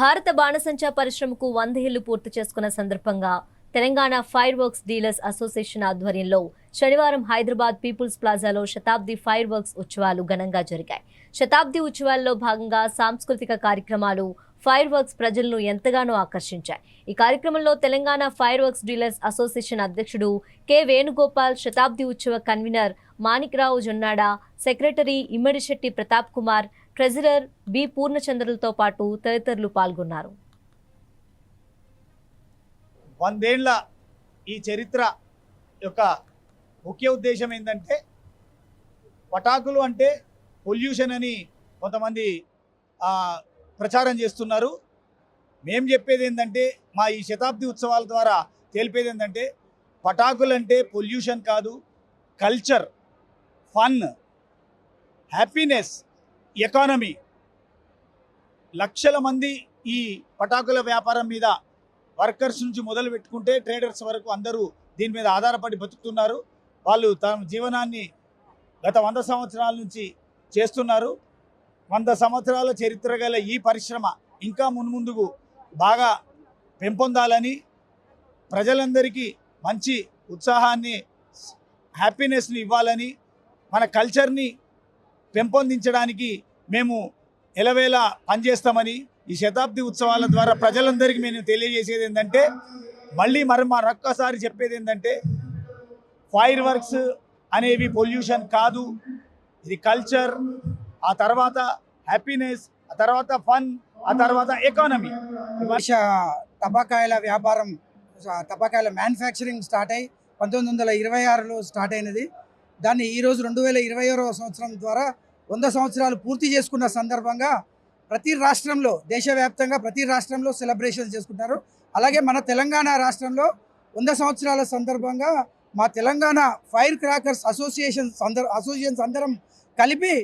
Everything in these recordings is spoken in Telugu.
భారత బాణసంచా పరిశ్రమకు 100 ఏళ్లు పూర్తి చేసుకున్న సందర్భంగా Telangana fire works dealers association ఆధ్వర్యంలో శనివారం హైదరాబాద్ పీపుల్స్ ప్లాజాలో శతాబ్ది ఫైర్ వర్క్స్ ఉత్సవాలు ఘనంగా జరిగాయి. శతాబ్ది ఉత్సవాల్లో భాగంగా సాంస్కృతిక కార్యక్రమాలు ఫైర్ వర్క్స్ ప్రజలను ఎంతగానో ఆకర్షించాయి. ఈ కార్యక్రమంలో Telangana fire works dealers association అధ్యక్షుడు కె వేణుగోపాల్, శతాబ్ది ఉత్సవ convener Manikrao Jonnada, secretary Immadisetty Pratap Kumar, treasurer B పూర్ణచంద్రులతో పాటు తదితరులు పాల్గొన్నారు. 100 ఏళ్ల ఈ చరిత్ర యొక్క ముఖ్య ఉద్దేశం ఏంటంటే, పటాకులు అంటే పొల్యూషన్ అని కొంతమంది ప్రచారం చేస్తున్నారు. మేము చెప్పేది ఏంటంటే, మా ఈ శతాబ్ది ఉత్సవాల ద్వారా తెలిపేది ఏంటంటే, పటాకులు అంటే పొల్యూషన్ కాదు, కల్చర్, ఫన్, హ్యాపీనెస్, ఎకానమీ. లక్షల మంది ఈ పటాకుల వ్యాపారం మీద వర్కర్స్ నుంచి మొదలు పెట్టుకుంటే ట్రేడర్స్ వరకు అందరూ దీని మీద ఆధారపడి బతుకుతున్నారు. వాళ్ళు తమ జీవనాన్ని గత 100 సంవత్సరాల నుంచి చేస్తున్నారు. 100 సంవత్సరాల చరిత్ర గల ఈ పరిశ్రమ ఇంకా మున్ముందుకు బాగా పెంపొందాలని, ప్రజలందరికీ మంచి ఉత్సాహాన్ని, హ్యాపీనెస్ని ఇవ్వాలని, మన కల్చర్ని పెంపొందించడానికి మేము ఎలవేళ పనిచేస్తామని ఈ శతాబ్ది ఉత్సవాల ద్వారా ప్రజలందరికీ మేము తెలియజేసేది ఏంటంటే, మళ్ళీ మరొక్కసారి చెప్పేది ఏంటంటే, ఫైర్ వర్క్స్ అనేవి పొల్యూషన్ కాదు, ఇది కల్చర్, ఆ తర్వాత హ్యాపీనెస్, ఆ తర్వాత ఫన్, ఆ తర్వాత ఎకానమీ. టపాకాయల వ్యాపారం, టపాకాయల మ్యానుఫ్యాక్చరింగ్ స్టార్ట్ అయ్యి 1926లో స్టార్ట్ అయినది. దాన్ని ఈరోజు 2021వ సంవత్సరం ద్వారా 100 సంవత్సరాలు పూర్తి చేసుకున్న సందర్భంగా ప్రతి రాష్ట్రంలో, దేశవ్యాప్తంగా ప్రతి రాష్ట్రంలో సెలబ్రేషన్ చేసుకుంటారు. అలాగే మన తెలంగాణ రాష్ట్రంలో 100 సంవత్సరాల సందర్భంగా మా తెలంగాణ ఫైర్ క్రాకర్స్ అసోసియేషన్స్ అందరం కలిపి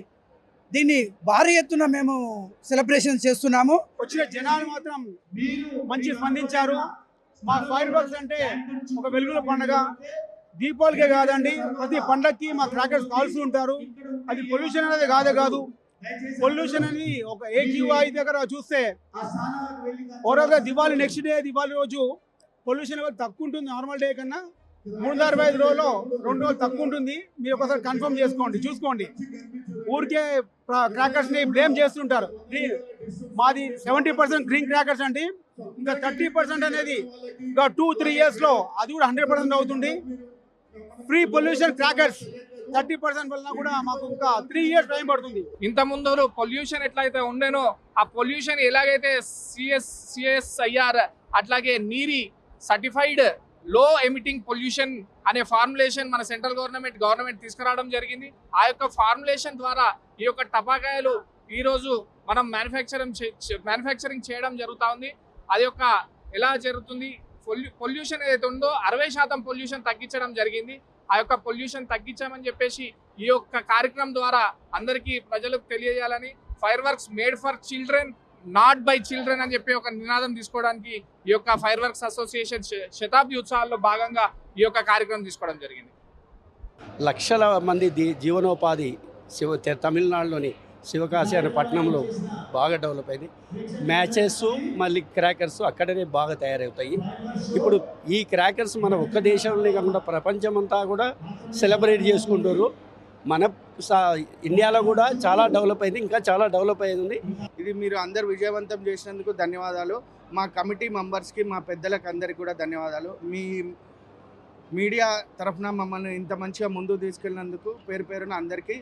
దీన్ని భారీ ఎత్తున మేము సెలబ్రేషన్ చేస్తున్నాము. వచ్చిన జనాలు మాత్రం మంచి స్పందించారు. మా ఫైర్ వర్క్స్ అంటే ఒక వెలుగుల పండుగ. దీపావళికే కాదండి, ప్రతి పండగకి మా క్రాకర్స్ కాల్స్తూ ఉంటారు. అది పొల్యూషన్ అనేది కాదు. పొల్యూషన్ అనేది ఒక AQI దగ్గర చూస్తే ఓవరాల్గా దివాళీ నెక్స్ట్ డే, దివాళీ రోజు పొల్యూషన్ లెవెల్ తక్కువ ఉంటుంది. నార్మల్ డే కన్నా 365 రోజుల్లో 2 రోజులు తక్కువ ఉంటుంది. మీరు ఒకసారి కన్ఫర్మ్ చేసుకోండి, చూసుకోండి. ఊరికే క్రాకర్స్ని బ్లేమ్ చేస్తుంటారు. మాది 70% గ్రీన్ క్రాకర్స్ అండి. ఇంకా 30% అనేది ఇంకా 2-3 ఇయర్స్లో అది కూడా 100% అవుతుంది. ఫ్రీ పొల్యూషన్ క్రాకర్స్ 30% వల్ల కూడా మాకు ఇంకా 3 ఇయర్స్ టైం పడుతుంది. ఇంత ముందు పొల్యూషన్ ఎట్లయితే ఉండేనో, ఆ పొల్యూషన్ ఎలాగైతే CSIR అట్లాగే నీరి సర్టిఫైడ్ లో ఎమిటింగ్ పొల్యూషన్ అనే ఫార్ములేషన్ మన సెంట్రల్ గవర్నమెంట్ తీసుకురావడం జరిగింది. ఆ యొక్క ఫార్ములేషన్ ద్వారా ఈ యొక్క టపాకాయలు ఈరోజు మనం మ్యానుఫ్యాక్చరింగ్ చేయడం జరుగుతూ ఉంది. అది యొక్క ఎలా జరుగుతుంది, పొల్యూషన్ ఏదైతే ఉందో 60% పొల్యూషన్ తగ్గించడం జరిగింది. ఆ యొక్క పొల్యూషన్ తగ్గించామని చెప్పేసి ఈ యొక్క కార్యక్రమం ద్వారా అందరికీ ప్రజలకు తెలియజేయాలని, fire works made for children, not by children అని చెప్పి ఒక నినాదం తీసుకోవడానికి ఈ యొక్క ఫైర్ వర్క్స్ అసోసియేషన్ శతాబ్ది ఉత్సవాల్లో భాగంగా ఈ యొక్క కార్యక్రమం తీసుకోవడం జరిగింది. లక్షల మంది జీవనోపాధి తమిళనాడులోని శివకాశి అనే పట్టణంలో బాగా డెవలప్ అయింది. మ్యాచెస్, మళ్ళీ క్రాకర్స్ అక్కడనే బాగా తయారవుతాయి. ఇప్పుడు ఈ క్రాకర్స్ మన ఒక్క దేశంలో కాకుండా ప్రపంచమంతా కూడా సెలబ్రేట్ చేసుకుంటారు. మన ఇండియాలో కూడా చాలా డెవలప్ అయింది, ఇంకా చాలా డెవలప్ అయింది. ఇది మీరు అందరు విజయవంతం చేసినందుకు ధన్యవాదాలు. మా కమిటీ మెంబర్స్కి, మా పెద్దలకు అందరికీ కూడా ధన్యవాదాలు. మీ మీడియా తరఫున మమ్మల్ని ఇంత మంచిగా ముందుకు తీసుకెళ్ళినందుకు పేరున అందరికీ